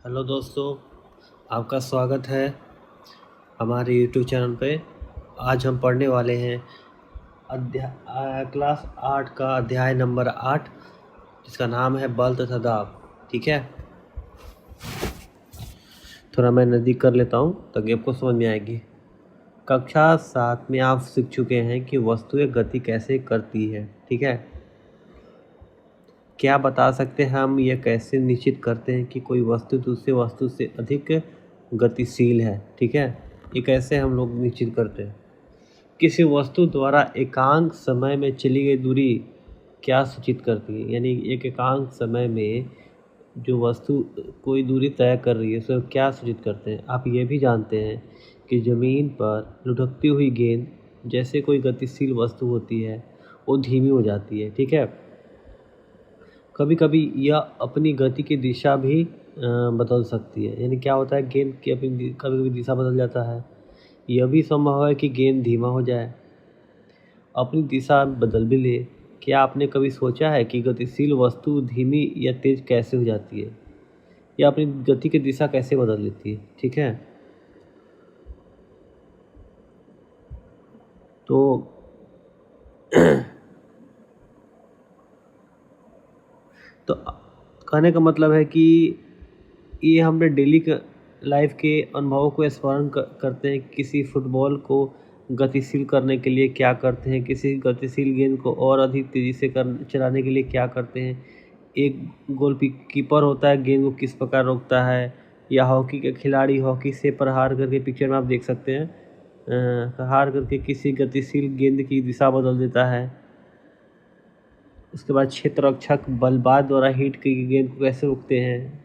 Hello दोस्तों, आपका स्वागत है हमारे यूट्यूब चैनल पे। आज हम पढ़ने वाले हैं क्लास 8 का अध्याय नंबर 8, जिसका नाम है बल तथा दाब। ठीक है, थोड़ा मैं नज़दीक कर लेता हूँ ताकि आपको समझ में आएगी। कक्षा 7 में आप सीख चुके हैं कि वस्तुएं गति कैसे करती है। ठीक है, क्या बता सकते हैं हम यह कैसे निश्चित करते हैं कि कोई वस्तु दूसरी वस्तु से अधिक गतिशील है। ठीक है, ये कैसे हम लोग निश्चित करते हैं। किसी वस्तु द्वारा एकांक समय में चली गई दूरी क्या सूचित करती है, यानी एक एकांक समय में जो वस्तु कोई दूरी तय कर रही है उसे क्या सूचित करते हैं। आप ये भी जानते हैं कि ज़मीन पर लुढ़कती हुई गेंद जैसे कोई गतिशील वस्तु होती है वो धीमी हो जाती है। ठीक है, कभी कभी यह अपनी गति की दिशा भी बदल सकती है। यानी क्या होता है, गेंद की अपनी कभी कभी दिशा बदल जाता है। यह भी संभव है कि गेंद धीमा हो जाए, अपनी दिशा बदल भी ले। क्या आपने कभी सोचा है कि गतिशील वस्तु धीमी या तेज कैसे हो जाती है, या अपनी गति की दिशा कैसे बदल लेती है। ठीक है, तो तो कहने का मतलब है कि ये हमने डेली लाइफ के अनुभवों को स्मरण करते हैं। किसी फुटबॉल को गतिशील करने के लिए क्या करते हैं, किसी गतिशील गेंद को और अधिक तेज़ी से चलाने के लिए क्या करते हैं। एक कीपर होता है, गेंद को किस प्रकार रोकता है, या हॉकी के खिलाड़ी हॉकी से प्रहार करके, पिक्चर में आप देख सकते हैं, प्रहार करके किसी गतिशील गेंद की दिशा बदल देता है। उसके बाद क्षेत्र रक्षक बल्लेबाज द्वारा हिट की गेंद को कैसे रोकते हैं।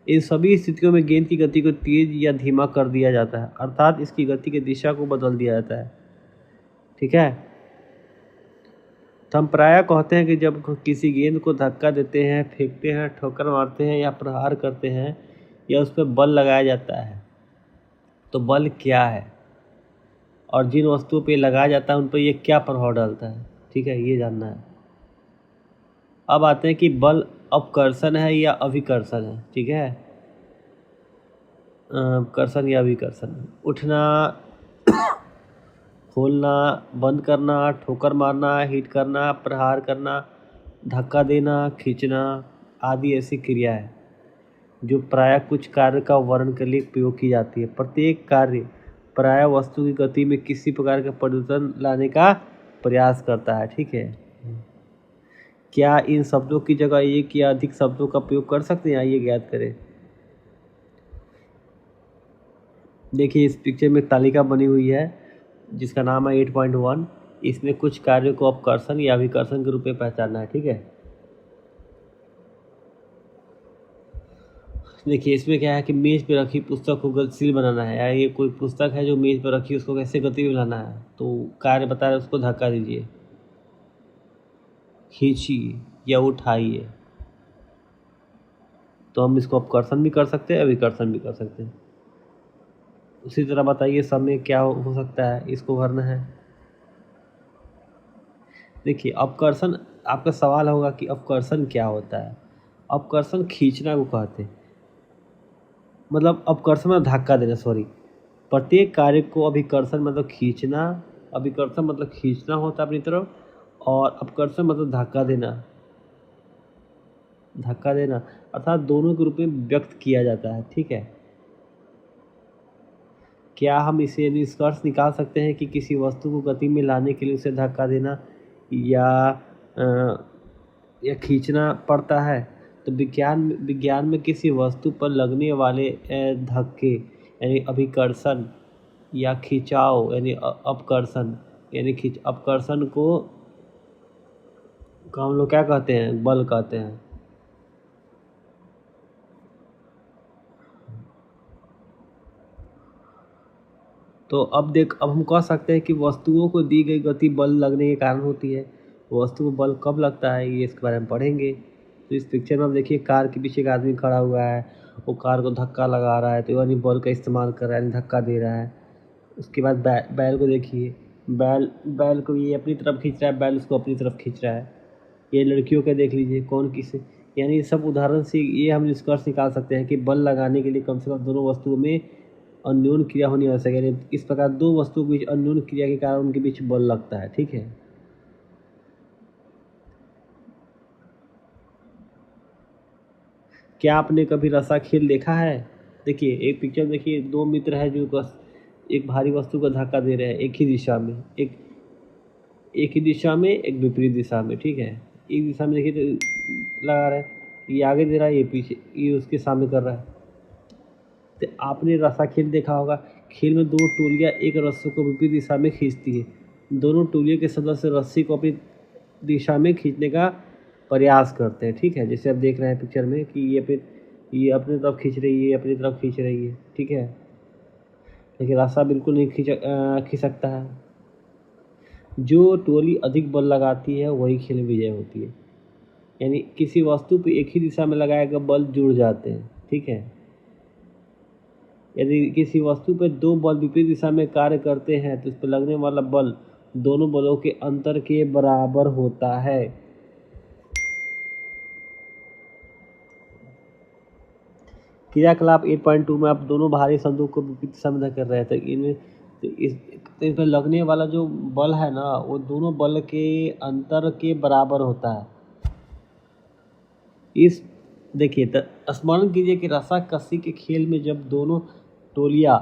इन सभी स्थितियों में गेंद की गति को तेज या धीमा कर दिया जाता है, अर्थात इसकी गति की दिशा को बदल दिया जाता है। ठीक है, तो हम प्रायः कहते हैं कि जब किसी गेंद को धक्का देते हैं, फेंकते हैं, ठोकर मारते हैं या प्रहार करते हैं या उस पर बल लगाया जाता है, तो बल क्या है और जिन वस्तुओं पे लगाया जाता है उन पर यह क्या प्रभाव डालता है। ठीक है, ये जानना है। अब आते हैं कि बल अपकर्षण है या अभिकर्षण है। ठीक है, कर्षण या अभिकर्षण, उठना, खोलना, बंद करना, ठोकर मारना, हिट करना, प्रहार करना, धक्का देना, खींचना आदि ऐसी क्रिया है जो प्रायः कुछ कार्य का वर्णन के लिए प्रयोग की जाती है। प्रत्येक कार्य प्रायः वस्तु की गति में किसी प्रकार का परिवर्तन लाने का प्रयास करता है। ठीक है, क्या इन शब्दों की जगह एक या अधिक शब्दों का प्रयोग कर सकते हैं, आइए ज्ञात करें। देखिए, इस पिक्चर में तालिका बनी हुई है जिसका नाम है 8.1। इसमें कुछ कार्यों को अपकर्षण या अभिकर्षण के रूप में पहचानना है। ठीक है, देखिए इसमें क्या है कि मेज पे रखी पुस्तक को गतिशील बनाना है, या ये कोई पुस्तक है जो मेज पर रखी उसको कैसे गति में लाना है, तो कार्य बता रहे उसको धक्का दीजिए, खींचिए या उठाइए। तो हम इसको अपकर्षण भी कर सकते हैं, अभिकर्षण भी कर सकते हैं। उसी तरह बताइए सब में क्या हो सकता है, इसको भरना है। देखिए अपकर्षण, आपका सवाल होगा कि अपकर्षण क्या होता है। अपकर्षण खींचना को कहते हैं, मतलब अपकर्षण में धक्का देना, सॉरी। प्रत्येक कार्य को अभिकर्षण मतलब खींचना, अभिकर्षण मतलब खींचना होता है अपनी तरफ, और अपकर्षण मतलब धक्का देना, धक्का देना, अर्थात दोनों के रूप में व्यक्त किया जाता है। ठीक है, क्या हम इसे निष्कर्ष निकाल सकते हैं कि किसी वस्तु को गति में लाने के लिए उसे धक्का देना या खींचना पड़ता है। तो विज्ञान में किसी वस्तु पर लगने वाले धक्के यानी अभिकर्षण या खिंचाव यानी अपकर्षण, यानी अपकर्षण को हम लोग क्या कहते हैं, बल कहते हैं। तो अब हम कह सकते हैं कि वस्तुओं को दी गई गति बल लगने के कारण होती है। वस्तु को बल कब लगता है ये इसके बारे में पढ़ेंगे। तो इस पिक्चर में आप देखिए, कार के पीछे एक आदमी खड़ा हुआ है, वो कार को धक्का लगा रहा है, तो यानी बल का इस्तेमाल कर रहा है, यानी धक्का दे रहा है। उसके बाद बैल को देखिए, बैल को ये अपनी तरफ खींच रहा है, बैल उसको अपनी तरफ खींच रहा है। ये लड़कियों का देख लीजिए, कौन यानी सब उदाहरण से ये हम निष्कर्ष निकाल सकते हैं कि बल लगाने के लिए कम से कम दोनों वस्तुओं में अन्योन्य क्रिया होनी आवश्यक है। यानी इस प्रकार दो वस्तुओं के बीच अन्योन्य क्रिया के कारण उनके बीच बल लगता है। ठीक है। क्या आपने कभी रस्सा खेल देखा है? देखिए एक पिक्चर देखिए, दो मित्र है जो बस एक भारी वस्तु को धक्का दे रहे हैं एक ही दिशा में, एक ही दिशा में, एक विपरीत दिशा में। ठीक है। एक दिशा में देखिए तो लगा रहा है, ये आगे दे रहा है, ये पीछे, ये उसके सामने कर रहा है। तो आपने रस्सा खेल देखा होगा। खेल में दो टोलियाँ एक रस्से को विपरीत दिशा में खींचती है। दोनों टोलियों के सदस्य रस्सी को अपनी दिशा में खींचने का प्रयास करते हैं। ठीक है। जैसे आप देख रहे हैं पिक्चर में कि ये अपनी तरफ खींच रही है, ये अपनी तरफ खींच रही है। ठीक है। लेकिन रस्सा बिल्कुल नहीं खींच सकता है। जो टोली अधिक बल लगाती है वही खेल में विजय होती है। यानी किसी वस्तु पे एक ही दिशा में लगाए गए बल जुड़ जाते हैं। ठीक है। यदि किसी वस्तु पे दो बल विपरीत दिशा में कार्य करते हैं तो उस पर लगने वाला बल दोनों बलों के अंतर के बराबर होता है। क्रियाकलाप 8.2 में आप दोनों भारी संदूक को विपरीत दिशा में धकेल रहे थे। इस पर लगने वाला जो बल है ना, वो दोनों बल के अंतर के बराबर होता है। इस देखिए स्मरण कीजिए कि रस्सा कस्सी के खेल में जब दोनों टोलियाँ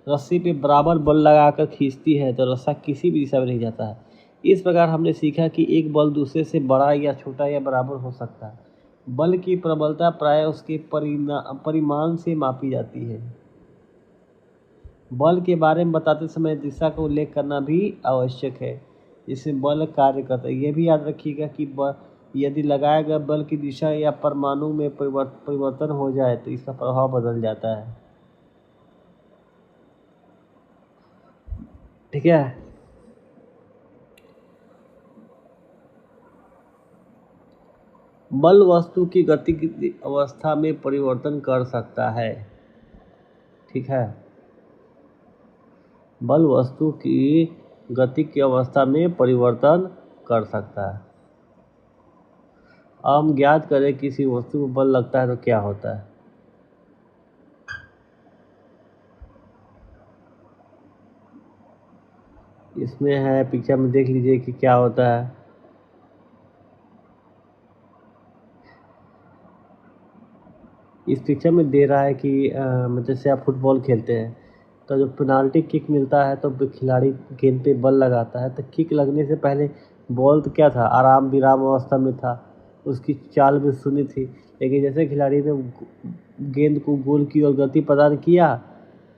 रस्सी पे बराबर बल लगाकर खींचती है तो रस्सा किसी भी दिशा में नहीं जाता है। इस प्रकार हमने सीखा कि एक बल दूसरे से बड़ा या छोटा या बराबर हो सकता है। बल की प्रबलता प्रायः उसके परिमाण से मापी जाती है। बल के बारे में बताते समय दिशा का उल्लेख करना भी आवश्यक है जिससे बल कार्य करता है। यह भी याद रखिएगा कि यदि लगाया गया बल की दिशा या परमाणु में परिवर्तन हो जाए तो इसका प्रभाव बदल जाता है। ठीक है। बल वस्तु की गति की अवस्था में परिवर्तन कर सकता है। ठीक है। बल वस्तु की गति की अवस्था में परिवर्तन कर सकता है। अब हम ज्ञात करें किसी वस्तु पर बल लगता है तो क्या होता है। इसमें है पिक्चर में, देख लीजिए कि क्या होता है। इस पिक्चर में दे रहा है कि जैसे आप फुटबॉल खेलते हैं तो जब पेनाल्टी किक मिलता है तो खिलाड़ी गेंद पे बल लगाता है। तो किक लगने से पहले बॉल तो क्या था, आराम विराम अवस्था में था, उसकी चाल भी शून्य थी। लेकिन जैसे खिलाड़ी ने गेंद को गोल की ओर गति प्रदान किया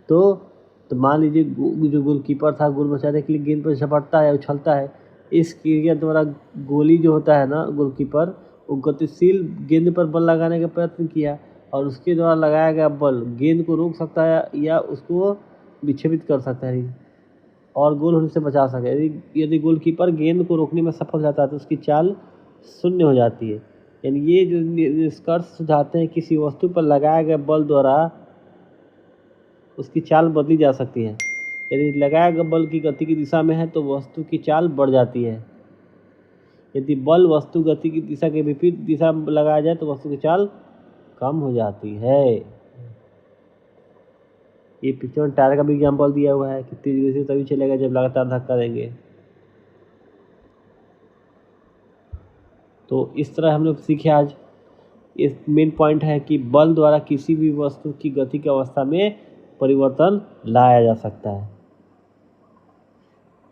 तो मान लीजिए जो गोलकीपर था गोल बचाने के लिए गेंद पर झपटता है, उछलता है। इस क्रिया द्वारा गोली जो होता है ना, गोलकीपर, वो गतिशील गेंद पर बल लगाने का प्रयत्न किया और उसके द्वारा लगाया गया बल गेंद को रोक सकता है या उसको विक्षेपित कर सकता है और गोल होने से बचा सके। यदि गोलकीपर गेंद को रोकने में सफल जाता है तो उसकी चाल शून्य हो जाती है। यानी ये जो निष्कर्ष सुझाते हैं किसी वस्तु पर लगाया गया बल द्वारा उसकी चाल बदली जा सकती है। यदि लगाया गया बल की गति की दिशा में है तो वस्तु की चाल बढ़ जाती है। यदि बल वस्तु गति की दिशा के विपरीत दिशा में लगाया जाए तो वस्तु की चाल कम हो जाती है। ये पिक्चर में टायर का भी एग्जाम्पल दिया हुआ है कि तेज गति से तभी चलेगा जब लगातार धक्का देंगे। तो इस तरह हम लोग सीखे आज। इस मेन पॉइंट है कि बल द्वारा किसी भी वस्तु की गति की अवस्था में परिवर्तन लाया जा सकता है।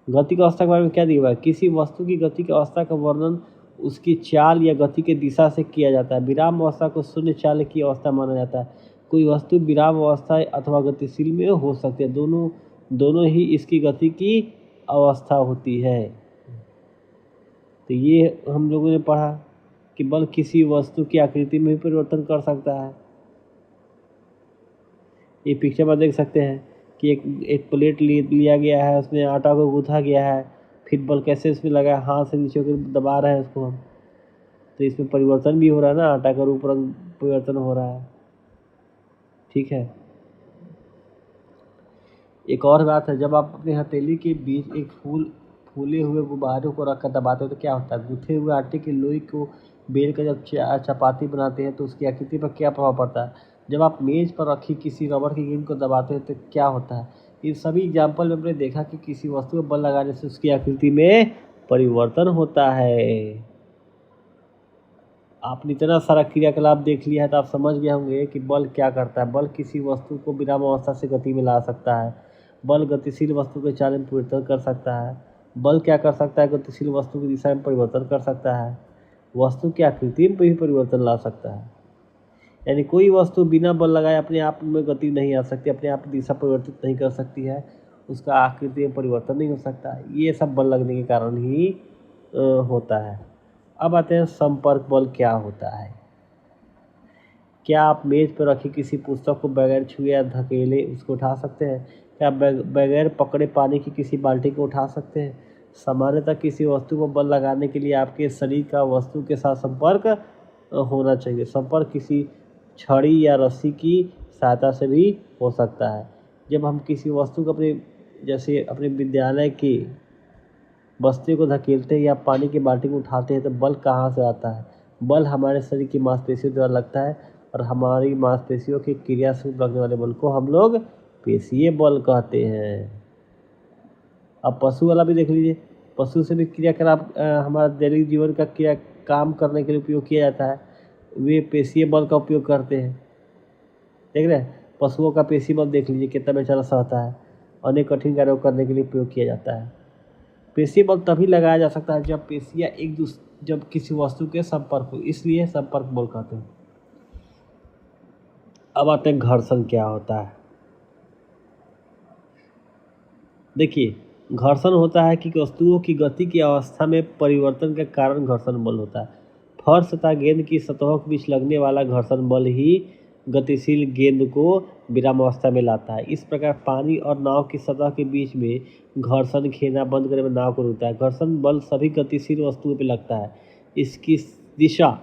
गति की अवस्था के बारे में क्या दिया हुआ है? किसी वस्तु की गति की अवस्था का वर्णन उसकी चाल या गति की दिशा से किया जाता है। विराम अवस्था को शून्य चाल की अवस्था माना जाता है। कोई वस्तु विराम अवस्था अथवा गतिशील में हो सकती है, दोनों ही इसकी गति की अवस्था होती है। तो ये हम लोगों ने पढ़ा कि बल किसी वस्तु की आकृति में भी परिवर्तन कर सकता है। ये पिक्चर में देख सकते हैं कि एक प्लेट लिया गया है, उसमें आटा को गूंथा गया है, फिर बल कैसे इसमें लगा है, हाथ से नीचे होकर दबा रहे हैं उसको हम, तो इसमें परिवर्तन भी हो रहा है ना, आटा का रूप रंग परिवर्तन हो रहा है। ठीक है। एक और बात है, जब आप अपने हथेली के बीच एक फूले हुए गुब्बारे को रखकर दबाते हो तो क्या होता है? गूंथे हुए आटे की लोई को बेल कर जब चपाती बनाते हैं तो उसकी आकृति पर क्या प्रभाव पड़ता है। जब आप मेज पर रखी किसी रबड़ की गेंद को दबाते हैं तो क्या होता है। इन सभी एग्जाम्पल में हमने देखा कि किसी वस्तु पर बल लगाने से उसकी आकृति में परिवर्तन होता है। आपने इतना सारा क्रियाकलाप देख लिया है तो आप समझ गए होंगे कि बल क्या करता है। बल किसी वस्तु को विराम अवस्था से गति में ला सकता है। बल गतिशील वस्तु के चाल में परिवर्तन कर सकता है। बल क्या कर सकता है, गतिशील वस्तु की दिशा में परिवर्तन कर सकता है। वस्तु की आकृति में भी परिवर्तन ला सकता है। यानी कोई वस्तु बिना बल लगाए अपने आप में गति नहीं आ सकती, अपने आप दिशा परिवर्तित नहीं कर सकती है, उसका आकृति में परिवर्तन नहीं हो सकता। ये सब बल लगने के कारण ही होता है। अब आते हैं संपर्क बल क्या होता है। क्या आप मेज पर रखी किसी पुस्तक को बगैर छुए या धकेले उसको उठा सकते हैं। क्या बगैर पकड़े पानी की किसी बाल्टी को उठा सकते हैं। सामान्यतः किसी वस्तु पर बल लगाने के लिए आपके शरीर का वस्तु के साथ संपर्क होना चाहिए। संपर्क किसी छड़ी या रस्सी की सहायता से भी हो सकता है। जब हम किसी वस्तु को अपने विद्यालय की बस्ते को धकेलते हैं या पानी की बाल्टी को उठाते हैं तो बल कहाँ से आता है। बल हमारे शरीर की मांसपेशियों द्वारा लगता है और हमारी मांसपेशियों की क्रिया से लगने वाले बल को हम लोग पेशीय बल कहते हैं। अब पशु वाला भी देख लीजिए। पशु से भी क्रियाकलाप हमारा दैनिक जीवन का क्रिया काम करने के लिए उपयोग किया जाता है। वे पेशीय बल का उपयोग करते हैं। देख रहे हैं, पशुओं का पेशीय बल देख लीजिए कितना बेचारा सहता है। अनेक कठिन कार्यों करने के लिए उपयोग किया जाता है। पेशीय बल तभी लगाया जा सकता है जब पेशियां जब किसी वस्तु के संपर्क हो, इसलिए संपर्क बल कहते हैं। अब आते हैं घर्षण क्या होता है। देखिए, घर्षण होता है कि वस्तुओं की गति की अवस्था में परिवर्तन के कारण घर्षण बल होता है। फर्श तथा गेंद की सतहों के बीच लगने वाला घर्षण बल ही गतिशील गेंद को विराम अवस्था में लाता है। इस प्रकार पानी और नाव की सतह के बीच में घर्षण खेलना बंद करने में नाव को रुकता है। घर्षण बल सभी गतिशील वस्तुओं पर लगता है। इसकी दिशा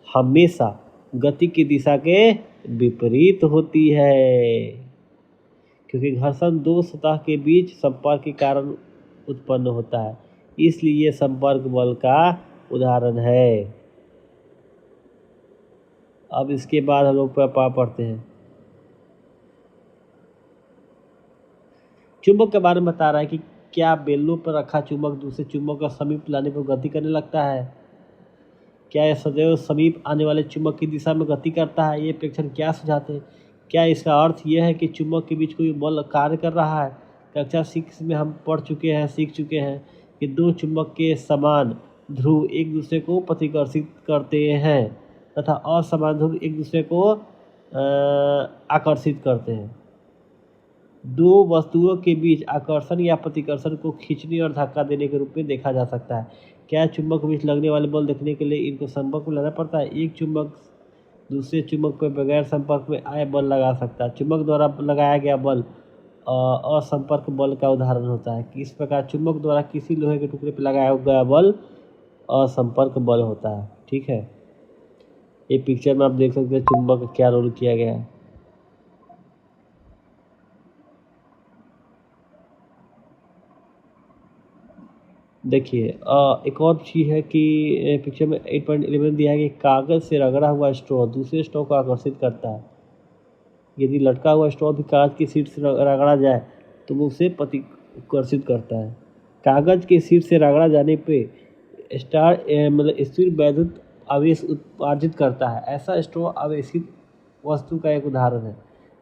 हमेशा गति की दिशा के विपरीत होती है, क्योंकि घर्षण दो सतह के बीच संपर्क के कारण उत्पन्न होता है, इसलिए संपर्क बल का उदाहरण है। अब इसके बाद हम लोग पढ़ते हैं चुंबक के बारे में। बता रहा है कि क्या बेलों पर रखा चुंबक दूसरे चुंबक का समीप लाने पर गति करने लगता है। क्या यह सदैव समीप आने वाले चुंबक की दिशा में गति करता है। ये प्रेक्षण क्या सुझाते हैं। क्या इसका अर्थ यह है कि चुंबक के बीच कोई बल कार्य कर रहा है। कक्षा 6 में हम सीख चुके हैं कि दो चुंबक के समान ध्रुव एक दूसरे को प्रतिकर्षित करते हैं तथा असमान ध्रुव एक दूसरे को आकर्षित करते हैं। दो वस्तुओं के बीच आकर्षण या प्रतिकर्षण को खींचने और धक्का देने के रूप में देखा जा सकता है। क्या चुंबक के बीच लगने वाले बल देखने के लिए इनको संपर्क में लाना पड़ता है। एक चुंबक दूसरे चुंबक पर बगैर संपर्क में आए बल लगा सकता है। चुंबक द्वारा लगाया गया बल असंपर्क बल का उदाहरण होता है। कि इस प्रकार चुंबक द्वारा किसी लोहे के टुकड़े पर लगाया गया बल असंपर्क बल होता है। ठीक है, ये पिक्चर में आप देख सकते हैं चुंबक का क्या रोल किया गया है। देखिए, एक और चीज़ है कि पिक्चर में 8.11 दिया है कि कागज़ से रगड़ा हुआ स्ट्रॉ दूसरे स्ट्रॉ को आकर्षित करता है। यदि लटका हुआ स्ट्रॉ भी कागज़ की शीट से रगड़ा जाए तो वो उसे प्रतिकर्षित करता है। कागज़ की शीट से रगड़ा जाने पे स्थिर वैद्युत आवेश उत्पादित करता है। ऐसा स्ट्रॉ आवेशित वस्तु का एक उदाहरण है।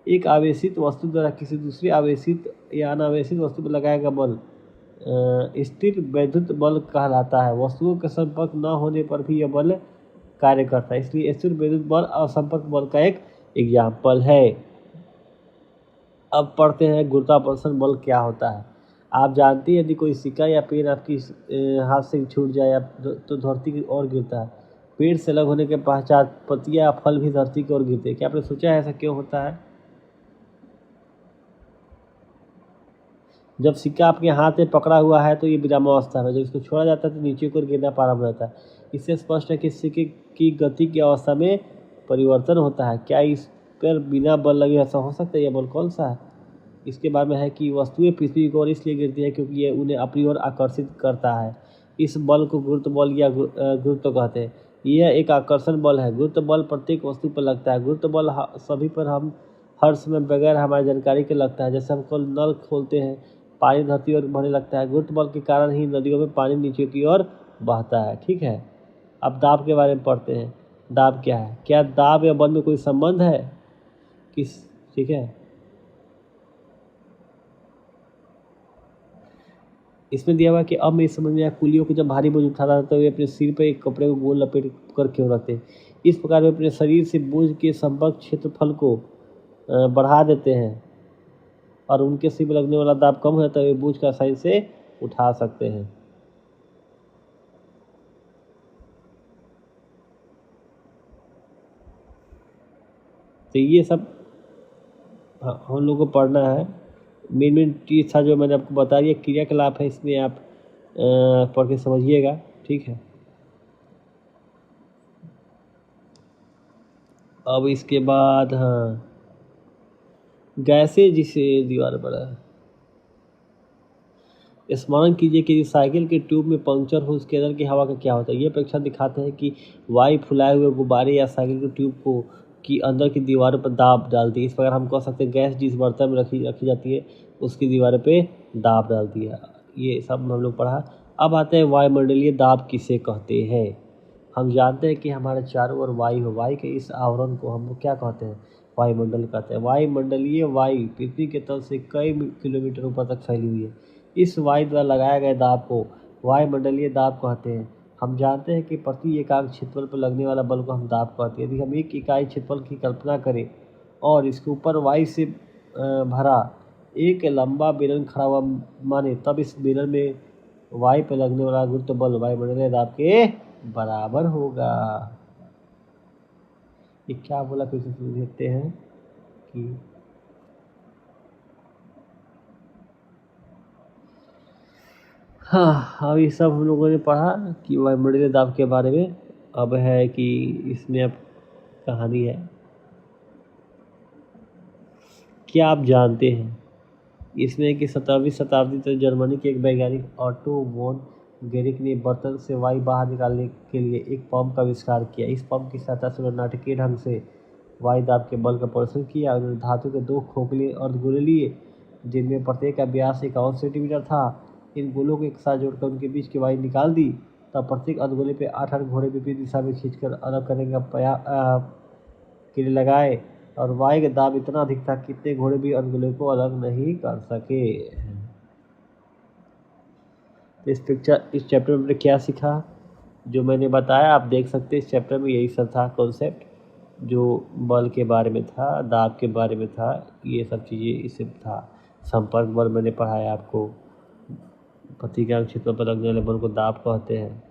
एक आवेशित वस्तु द्वारा किसी दूसरी आवेशित या अनावेशित वस्तु पर लगाया गया बल स्थिर वैद्युत बल कहलाता है। वस्तुओं के संपर्क न होने पर भी यह बल कार्य करता है, इसलिए स्थिर वैद्युत बल और संपर्क बल का एक एग्जाम्पल है। अब पढ़ते हैं गुरुत्वाकर्षण बल क्या होता है। आप जानते हैं यदि कोई सिक्का या पेन आपकी हाथ से छूट जाए तो धरती की ओर गिरता है। पेड़ से अलग होने के पश्चात पत्तियां या फल भी धरती की ओर गिरते हैं। क्या आपने सोचा है ऐसा क्यों होता है। जब सिक्का आपके हाथ में पकड़ा हुआ है तो ये विरामावस्था में, जब इसको छोड़ा जाता है तो नीचे की ओर गिरना प्रारंभ होता है। इससे स्पष्ट है कि सिक्के की गति की अवस्था में परिवर्तन होता है। क्या इस पर बिना बल लगे ऐसा हो सकता है। यह बल कौन सा है। इसके बारे में है कि वस्तुएं पृथ्वी की ओर इसलिए गिरती है क्योंकि ये उन्हें अपनी ओर आकर्षित करता है। इस बल को गुरुत्व बल या गुरुत्व कहते हैं। यह एक आकर्षण बल है। गुरुत्व बल प्रत्येक वस्तु पर लगता है। गुरुत्व बल सभी पर हम हर समय बगैर हमारी जानकारी के लगता है। जैसे हम नल खोलते हैं, पानी धरती ओर बहने लगता है। गुरुत्व बल के कारण ही नदियों में पानी नीचे की ओर बहता है। ठीक है, अब दाब के बारे में पढ़ते हैं। दाब क्या है? क्या दाब या बल में कोई संबंध है? ठीक है, इसमें दिया हुआ कि अब मैं समझ में आया, कुलियों को जब भारी बोझ उठाना होता है वे अपने सिर पर एक कपड़े को गोल लपेट कर क्यों रखते हैं। इस प्रकार वे अपने शरीर से बोझ के संपर्क क्षेत्रफल को बढ़ा देते हैं और उनके सिर पर लगने वाला दाब कम हो जाता है, वे बोझ का आसानी से उठा सकते हैं। तो ये सब हम लोग को पढ़ना है। मेन चीज़ था जो मैंने आपको बता दिया, क्रियाकलाप है, इसमें आप पढ़ के समझिएगा। ठीक है, अब इसके बाद हाँ, गैसें जिसे दीवार पर है। स्मरण कीजिए कि साइकिल के ट्यूब में पंक्चर हो उसके अंदर की हवा का क्या होता है। ये परीक्षण दिखाते हैं कि वायु फुलाए हुए गुब्बारे या साइकिल के ट्यूब को की अंदर की दीवारों पर दाब डालती है। इस प्रकार हम कह सकते हैं गैस जिस बर्तन में रखी जाती है उसकी दीवारों पे दाब डालती है। ये सब हम लोग पढ़ा। अब आते हैं वायुमंडलीय दाब किसे कहते हैं। हम जानते हैं कि हमारे चारों ओर वायु है। वायु के इस आवरण को हम लोग क्या कहते हैं? वायुमंडल कहते हैं। वायुमंडलीय वायु पृथ्वी के तल से कई किलोमीटर ऊपर तक फैली हुई है। इस वायु द्वारा लगाए गए दाब को वायुमंडलीय दाब कहते हैं। हम जानते हैं कि प्रति एकांक क्षेत्रफल पर लगने वाला बल को हम दाब कहते हैं। यदि हम एक इकाई क्षेत्रफल की कल्पना करें और इसके ऊपर वायु से भरा एक लंबा बेलन खड़ा हुआ माने, तब इस बेलन में वायु पर लगने वाला गुरुत्व बल वायुमंडलीय दाब के बराबर होगा। ये क्या बोला, फिर से देखते हैं कि हाँ, अब ये सब हम लोगों ने पढ़ा कि वायुमंडलीय दाब के बारे में। अब है कि इसमें अब कहानी है। क्या आप जानते हैं इसमें कि 17वीं शताब्दी तक जर्मनी के एक वैज्ञानिक ऑटो वॉन गेरिक ने बर्तन से वायु बाहर निकालने के लिए एक पंप का आविष्कार किया। इस पंप की सहायता से उन्होंने नाटकीय ढंग से वायु दाब के बल का प्रदर्शन किया। उन्होंने धातु के 2 खोखले अर्धगोले लिए जिनमें प्रत्येक का व्यास 51 सेंटीमीटर था। इन गोलों को एक साथ जोड़कर उनके बीच की वायु निकाल दी। तब प्रत्येक अर्धगोले पे 8 घोड़े विपरीत दिशा में खींचकर अलग करने का के लिए लगाए और वायु का दाब इतना अधिक था कि इतने घोड़े भी अर्धगोले को अलग नहीं कर सके। तो इस चैप्टर में हमने क्या सीखा, जो मैंने बताया आप देख सकते हैं। इस चैप्टर में यही सब था कॉन्सेप्ट, जो बल के बारे में था, दाब के बारे में था, ये सब चीज़ें इससे था। संपर्क बल मैंने पढ़ाया आपको। प्रतिक्रिया क्षेत्र पर लगने वाले बल को दाब कहते हैं।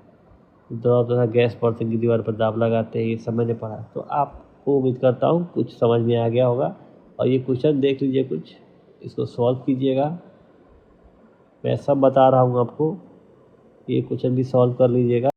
द्रव तथा गैस बर्तन की दीवार पर दाब लगाते हैं, ये सब मैंने पढ़ा। तो आपको उम्मीद करता हूँ कुछ समझ में आ गया होगा। और ये क्वेश्चन देख लीजिए, कुछ इसको सॉल्व कीजिएगा। मैं सब बता रहा हूँ आपको, ये क्वेश्चन भी सॉल्व कर लीजिएगा।